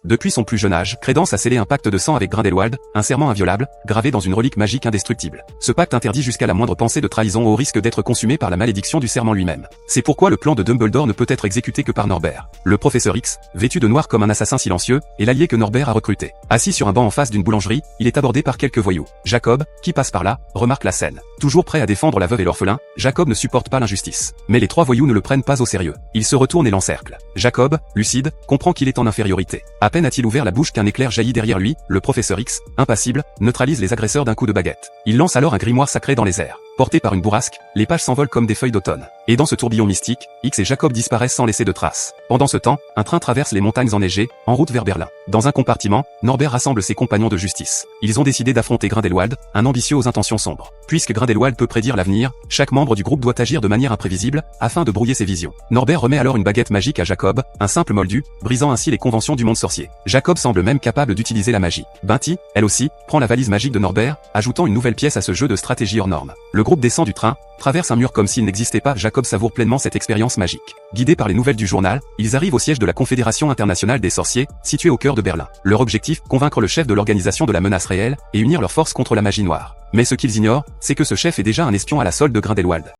Depuis son plus jeune âge, Crédence a scellé un pacte de sang avec Grindelwald, un serment inviolable, gravé dans une relique magique indestructible. Ce pacte interdit jusqu'à la moindre pensée de trahison au risque d'être consumé par la malédiction du serment lui-même. C'est pourquoi le plan de Dumbledore ne peut être exécuté que par Norbert. Le professeur X, vêtu de noir comme un assassin silencieux, est l'allié que Norbert a recruté. Assis sur un banc en face d'une boulangerie, il est abordé par quelques voyous. Jacob, qui passe par là, remarque la scène. Toujours prêt à défendre la veuve et l'orphelin, Jacob ne supporte pas l'injustice. Mais les trois voyous ne le prennent pas au sérieux. Ils se retournent et l'encerclent. Jacob, lucide, comprend qu'il est en infériorité. À peine a-t-il ouvert la bouche qu'un éclair jaillit derrière lui, le professeur X, impassible, neutralise les agresseurs d'un coup de baguette. Il lance alors un grimoire sacré dans les airs. Portés par une bourrasque, les pages s'envolent comme des feuilles d'automne. Et dans ce tourbillon mystique, X et Jacob disparaissent sans laisser de traces. Pendant ce temps, un train traverse les montagnes enneigées, en route vers Berlin. Dans un compartiment, Norbert rassemble ses compagnons de justice. Ils ont décidé d'affronter Grindelwald, un ambitieux aux intentions sombres. Puisque Grindelwald peut prédire l'avenir, chaque membre du groupe doit agir de manière imprévisible, afin de brouiller ses visions. Norbert remet alors une baguette magique à Jacob, un simple moldu, brisant ainsi les conventions du monde sorcier. Jacob semble même capable d'utiliser la magie. Binti, elle aussi, prend la valise magique de Norbert, ajoutant une nouvelle pièce à ce jeu de stratégie hors norme. Le groupe descend du train, traverse un mur comme s'il n'existait pas. Jacob savoure pleinement cette expérience magique. Guidés par les nouvelles du journal, ils arrivent au siège de la Confédération internationale des sorciers, située au cœur de Berlin. Leur objectif, convaincre le chef de l'organisation de la menace réelle, et unir leurs forces contre la magie noire. Mais ce qu'ils ignorent, c'est que ce chef est déjà un espion à la solde de Grindelwald.